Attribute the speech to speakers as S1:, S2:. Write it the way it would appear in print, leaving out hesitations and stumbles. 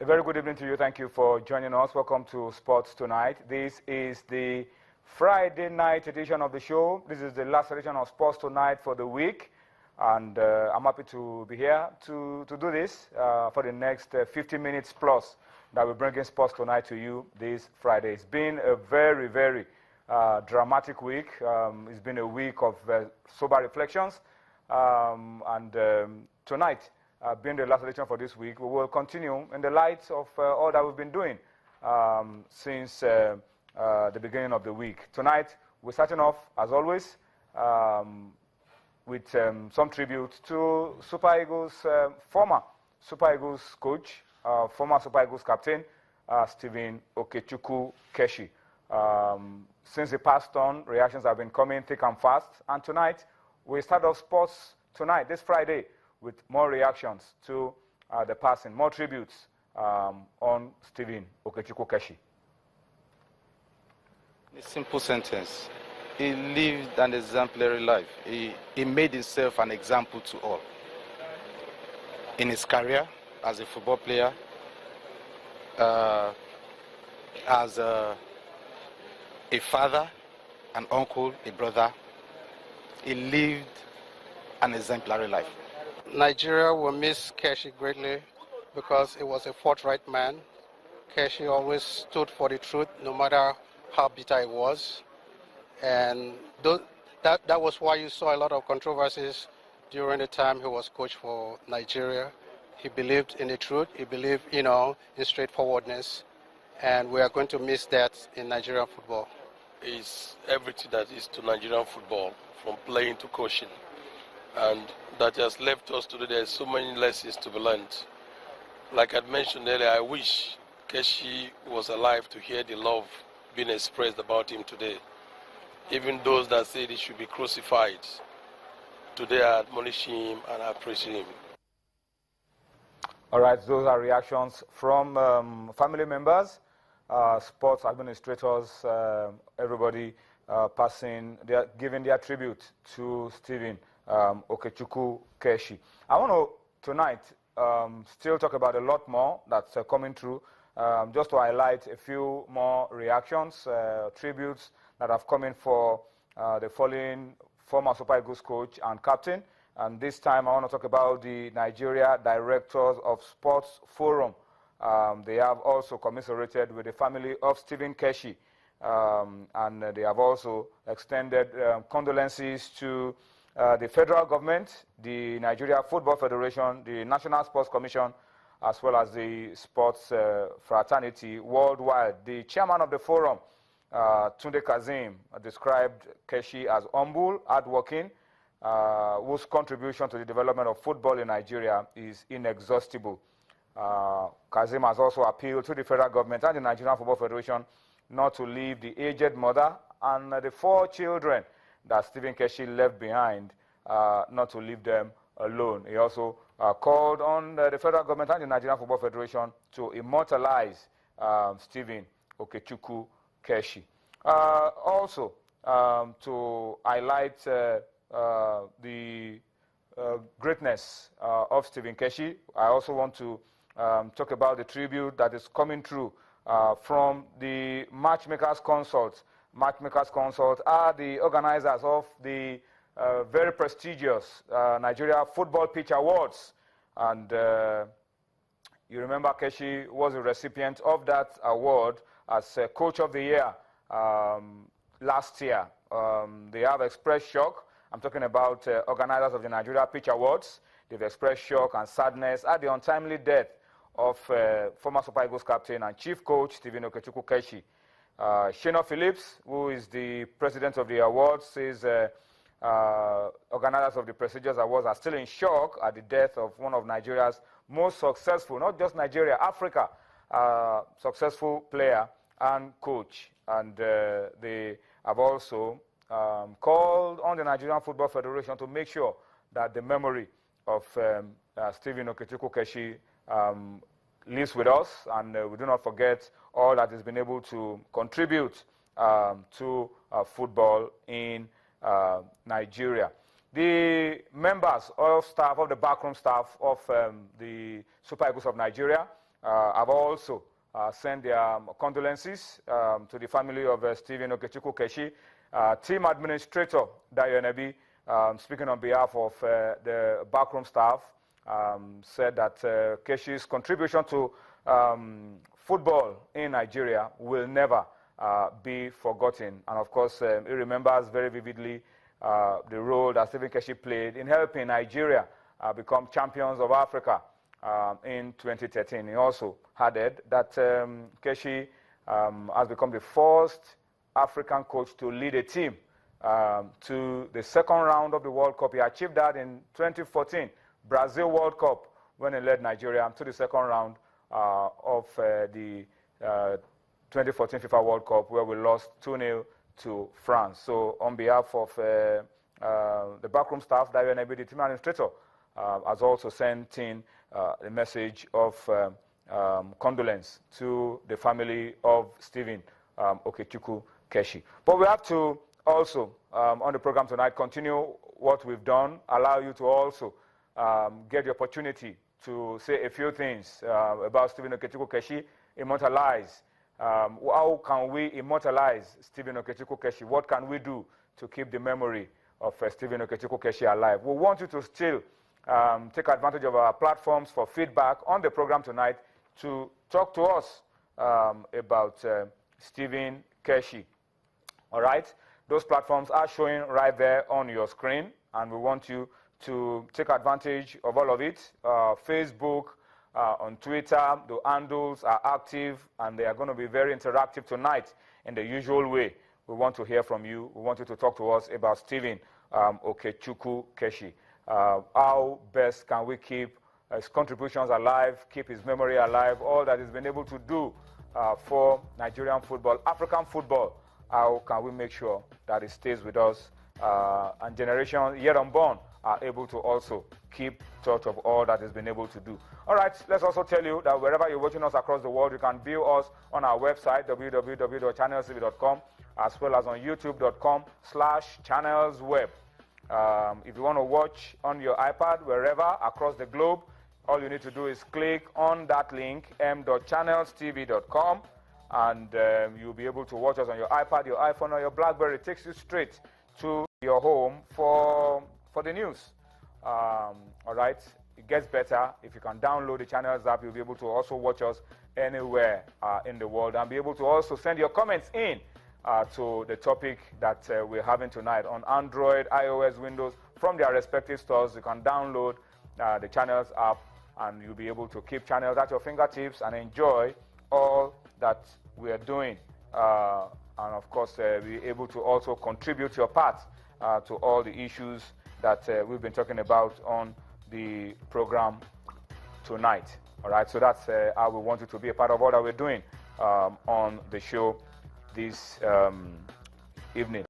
S1: very good evening to you. Thank you for joining us. Welcome to Sports Tonight. This is the Friday night edition of the show. This is the last edition of Sports Tonight for the week. And I'm happy to be here to do this for the next 50 minutes plus that we're bringing Sports Tonight to you this Friday. It's been a very, very dramatic week. It's been a week of sober reflections. Tonight, being the last edition for this week, we will continue in the light of all that we've been doing since the beginning of the week. Tonight, we're starting off, as always, with some tribute to Super Eagles, former Super Eagles coach, former Super Eagles captain, Stephen Okechukwu Keshi. Since he passed on, reactions have been coming thick and fast. And tonight, we start off Sports Tonight, this Friday, with more reactions to the passing, more tributes on Stephen Okechukwu Keshi.
S2: A simple sentence. He lived an exemplary life. He made himself an example to all. In his career as a football player, as a father, an uncle, a brother, he lived an exemplary life.
S3: Nigeria will miss Keshi greatly because he was a forthright man. Keshi always stood for the truth, no matter how bitter it was. And that was why you saw a lot of controversies during the time he was coach for Nigeria. He believed in the truth. He believed, in straightforwardness. And we are going to miss that in Nigerian football.
S4: It's everything that is to Nigerian football, from playing to coaching. And that has left us today. There are so many lessons to be learned. Like I mentioned earlier, I wish Keshi was alive to hear the love being expressed about him today. Even those that said he should be crucified, today I admonish him and I praise him.
S1: All right, those are reactions from family members, sports administrators, everybody giving their tribute to Stephen Okechukwu Keshi. I want to, tonight, still talk about a lot more that's coming through, just to highlight a few more reactions, tributes that have come in for the fallen former Super Eagles coach and captain. And this time I want to talk about the Nigeria Directors of Sports Forum. They have also commiserated with the family of Stephen Keshi. And they have also extended condolences to the federal government, the Nigeria Football Federation, the National Sports Commission, as well as the sports fraternity worldwide. The chairman of the forum, Tunde Kazim, described Keshi as humble, hardworking, whose contribution to the development of football in Nigeria is inexhaustible. Kazim has also appealed to the federal government and the Nigerian Football Federation not to leave the aged mother and the 4 children that Stephen Keshi left behind, not to leave them alone. He also called on the federal government and the Nigerian Football Federation to immortalize Stephen Okechukwu Keshi. Also, to highlight the greatness of Stephen Keshi, I also want to talk about the tribute that is coming through from the Matchmakers Consult. Matchmakers Consult are the organizers of the very prestigious Nigeria Football Pitch Awards. And you remember Keshi was a recipient of that award as Coach of the Year last year. They have expressed shock. I'm talking about organizers of the Nigeria Pitch Awards. They've expressed shock and sadness at the untimely death of former Super Eagles captain and chief coach Stephen Okechukwu Keshi. Shino Phillips, who is the president of the awards, says organizers of the prestigious awards are still in shock at the death of one of Nigeria's most successful, not just Nigeria, Africa, successful player and coach. And they have also called on the Nigerian Football Federation to make sure that the memory of Stephen Okechukwu Keshi lives with us, and we do not forget all that he's been able to contribute to football in Nigeria. The members of staff, of the backroom staff of the Super Eagles of Nigeria, have also sent their condolences to the family of Stephen Okechukwu Keshi. Team administrator Dayo Enebi, speaking on behalf of the backroom staff, said that Keshi's contribution to football in Nigeria will never be forgotten. And of course, he remembers very vividly the role that Stephen Keshi played in helping Nigeria become champions of Africa in 2013. He also added that Keshi has become the first African coach to lead a team to the second round of the World Cup. He achieved that in 2014, Brazil World Cup, when he led Nigeria to the second round of the 2014 FIFA World Cup, where we lost 2-0 to France. So on behalf of the backroom staff, Dayo Enebi, the team administrator, has also sent in a message of condolence to the family of Stephen Okechukwu Keshi. But we have to also, on the program tonight, continue what we've done, allow you to also get the opportunity to say a few things about Stephen Okechukwu Keshi, immortalize. How can we immortalize Stephen Okechukwu Keshi? What can we do to keep the memory of Stephen Okechukwu Keshi alive? We want you to still take advantage of our platforms for feedback on the program tonight to talk to us about Stephen Keshi. All right? Those platforms are showing right there on your screen, and we want you to take advantage of all of it. Facebook, on Twitter, the handles are active, and they are going to be very interactive tonight in the usual way. We want to hear from you. We want you to talk to us about Stephen Okechukwu Keshi. How best can we keep his contributions alive, keep his memory alive, all that he's been able to do for Nigerian football, African football. How can we make sure that it stays with us and generations yet unborn are able to also keep touch of all that he's been able to do. All right, let's also tell you that wherever you're watching us across the world, you can view us on our website, www.channelstv.com, as well as on youtube.com/channelsweb. If you want to watch on your iPad, wherever, across the globe, all you need to do is click on that link, m.channelstv.com, and you'll be able to watch us on your iPad, your iPhone, or your BlackBerry. It takes you straight to your home for the news. All right, it gets better. If you can download the Channels app, you'll be able to also watch us anywhere in the world, and be able to also send your comments in to the topic that we're having tonight on Android, iOS, Windows, from their respective stores. You can download the Channels app, and you'll be able to keep Channels at your fingertips and enjoy all that we are doing. And of course, be able to also contribute your part to all the issues that we've been talking about on the program tonight. All right, so that's how we want you to be a part of all that we're doing on the show this evening.